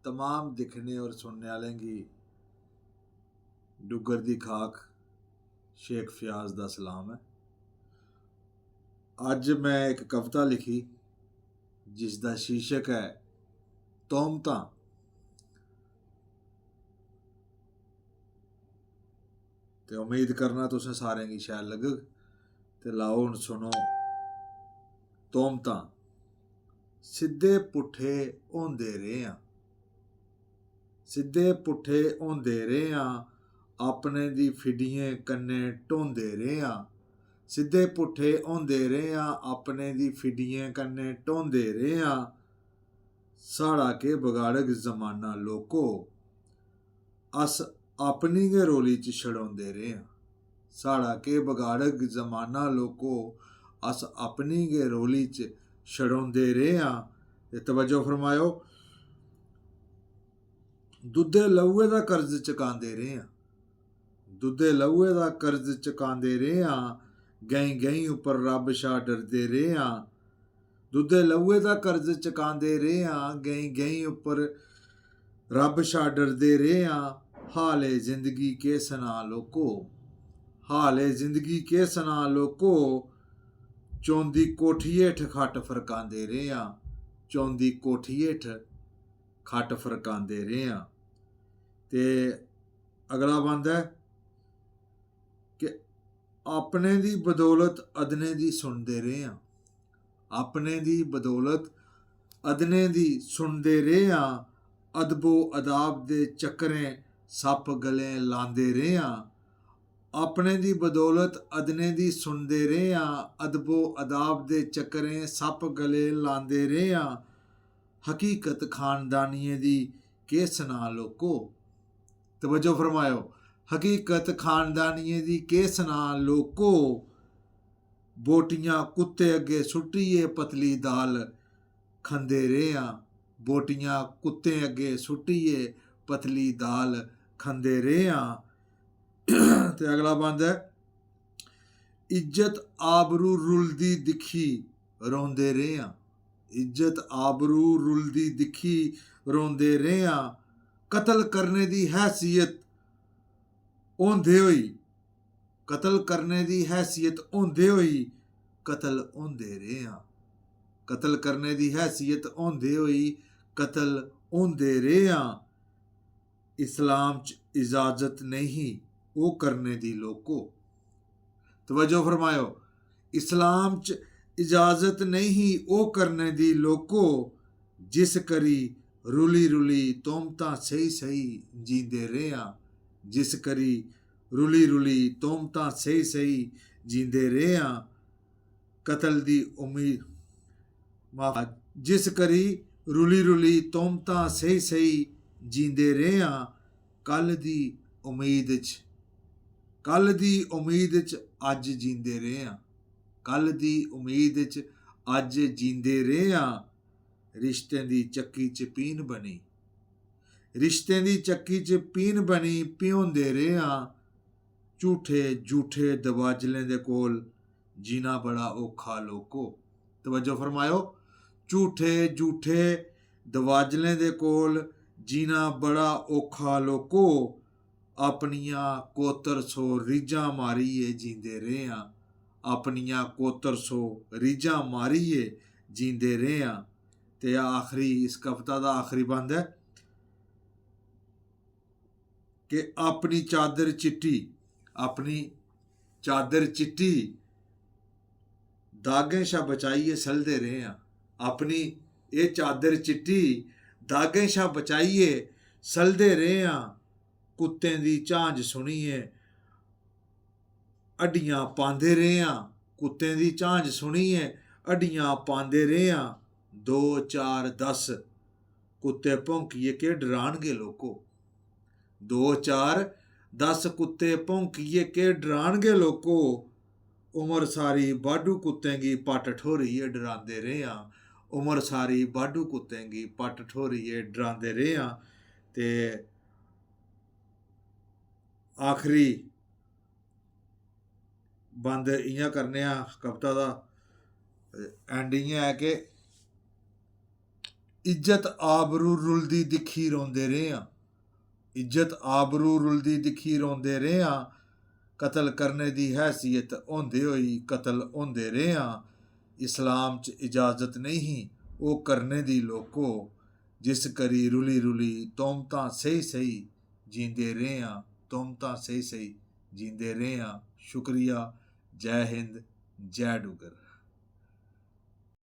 तमाम दिखने और सुनने वाले की डुगर दी खाक शेख फयाज दा सलाम है। अज मैं एक कविता लिखी जिसका शीर्षक है तोहमतां। ते उम्मीद करना तुसें सारें की शैल लगग। ते लाओ हुण सुनो। तोहमतां सिद्धे पुट्ठे होंदे रेह् आं, सिद्धे पुट्ठे होंदे रेह् आं, अपने दी फिडियें कन्नै ढोंदे रेह् आं, सिद्धे पुट्ठे होंदे रेह् आं, अपने दी फिडियें कन्नै ढोंदे रेह् आं। साढ़ा केह् बगाड़ग जमाना लोको, अस अपनी गै रोली च छड़ोंदे रेह् आं। साढ़ा केह् बगाड़ग जमाना लोको, अस अपनी गै रोली च छड़ोंदे रेह् आं। ते तवज्जो फरमायो। दुद्धे लहूए दा कर्ज चुकांदे रेह् आं, दुद्धे लहूए दा कर्ज चुकांदे रेह् आं, गैईं गैईं उप्पर रब शा डरदे रेह् आं। दुद्धे लहूए दा कर्ज चुकांदे रेह् आं, गैईं गैईं उप्पर रब शा डरदे रेह् आं। हाले जिंदगी केह् सनां लोको, हाले जिंदगी केह् सनां लोको, चौंदी कोठी हेठ खट्ट फरकांदे रेह् आं, चौंदी कोठी हेठ खट्ट फरकांदे रेह् आं। ते अगला बंद है कि अपने दी बदौलत अदने दी सुनदे रेह् आं, अपने दी बदौलत अदने दी सुनदे रेह् आं, अदबो अदाब दे चक्करें सप्प गले लांदे रेह् आं। अपने दी बदौलत अदने दी सुनदे रेह् आं, अदबो अदाब दे चक्करें सप्प गले लांदे रेह् आं। हकीकत खानदानियें दी केह् सनां लोको, तवज्जो फरमायो। हकीकत खानदानियें दी केह् सनां लोको, बोटियां कुत्ते अग्गे सुट्टियै पतली दाल खंदे रेह् आं, बोटियां कुत्ते अग्गे सुट्टियै पतली दाल खंदे रेह् आं। ते अगला बंद है इज्जत आबरू रुलदी दिक्खी रोंदे रेह् आं, इज्जत आबरू रुलदी दिक्खी रोंदे रेह् आं। कतल करने दी हैसियत होंदे होई, कतल करने दी हैसियत होंदे होई कतल होंदे रेह् आं, कतल करने दी हैसियत होंदे होई कतल होंदे रेह् आं। इस्लाम च इजाजत नहीं ओह् करने दी लोको, तवज्जो फरमायो। इस्लाम च इजाजत नहीं ओह् करने दी लोको, जिस करी रुली रुली तोहमतां सही सही जींदे रेह् आं, जिस करी रुली रुली तोहमतां सही सही जींदे रेह् आं। कतल दी उम्मीद जिस करी रुली रुली तोहमतां सही सही जींदे रेह् आं। कल दी उम्मीद च, कल दी उम्मीद च अज जींदे रेह् आं, कल दी उम्मीद च अज जींदे रेह् आं। रिश्तें दी चक्की च पीन बनी, रिश्तें दी चक्की च पीन बनी भ्योंदे रेह् आं। झूठे झूठे दबाजलें दे कोल जीना बड़ा औखा लोको, तवज्जो फरमायो। झूठे झूठे दबाजलें दे कोल जीना बड़ा औखा लोको, अपनियां कोतर सौ रीझां मारियै जींदे रेह् आं, अपनियां कोतर सौ रीझां मारियै जींदे रेह् आं। ते आखिरी इस कविता दा आखिरी बंद है कि अपनी चादर चिट्टी, अपनी चादर चिट्टी दागें शा बचाइयै सलदे रेह् आं, अपनी एह् चादर चिट्टी दागें शा बचाइयै सलदे रेह् आं। कुत्तें दी झांज सुनियै हड्डियां पांदे रेह् आं, कुत्तें दी झांज सुनियै हड्डियां पांदे रेह् आं। 2 4 10 कुत्ते भौंकियै केह् डरानगे लोको, 2 4 10 कुत्ते भौंकियै केह् डरानगे लोको। उमर सारी बाड्डू कुत्तें गी पट्ट ठोरियै डरांदे रेह् आं, उमर सारी बाड्डू कुत्तें गी पट्ट ठोरियै डरांदे रेह् आं। ते आखिरी बंद इ'यां करने आं कविता दा एंड इ'यां है कि ਇੱਜ਼ਤ ਆਬਰੂ ਰੁਲਦੀ ਦਿਖੀ ਰੋਂਦੇ ਰਹੇ ਹਾਂ। ਇੱਜ਼ਤ ਆਬਰੂ ਰੁਲਦੀ ਦਿਖੀ ਰੋਂਦੇ ਰਹੇ ਹਾਂ। ਕਤਲ ਕਰਨੇ ਦੀ ਹੈਸੀਅਤ ਹੁੰਦੇ ਹੋਈ ਕਤਲ ਹੁੰਦੇ ਰਹੇ ਹਾਂ। ਇਸਲਾਮ 'ਚ ਇਜਾਜ਼ਤ ਨਹੀਂ ਉਹ ਕਰਨੇ ਦੀ ਲੋਕੋ, ਜਿਸ ਕਰੀ ਰੁਲੀ ਰੁਲੀ ਤੋਮਤਾਂ ਸਹੀ ਸਹੀ ਜੀਂਦੇ ਰਹੇ ਹਾਂ। ਤੋਮਤਾਂ ਸਹੀ ਸਹੀ ਜੀਂਦੇ ਰਹੇ ਹਾਂ। ਸ਼ੁਕਰੀਆ। ਜੈ ਹਿੰਦ, ਜੈ ਡੁਗਰ।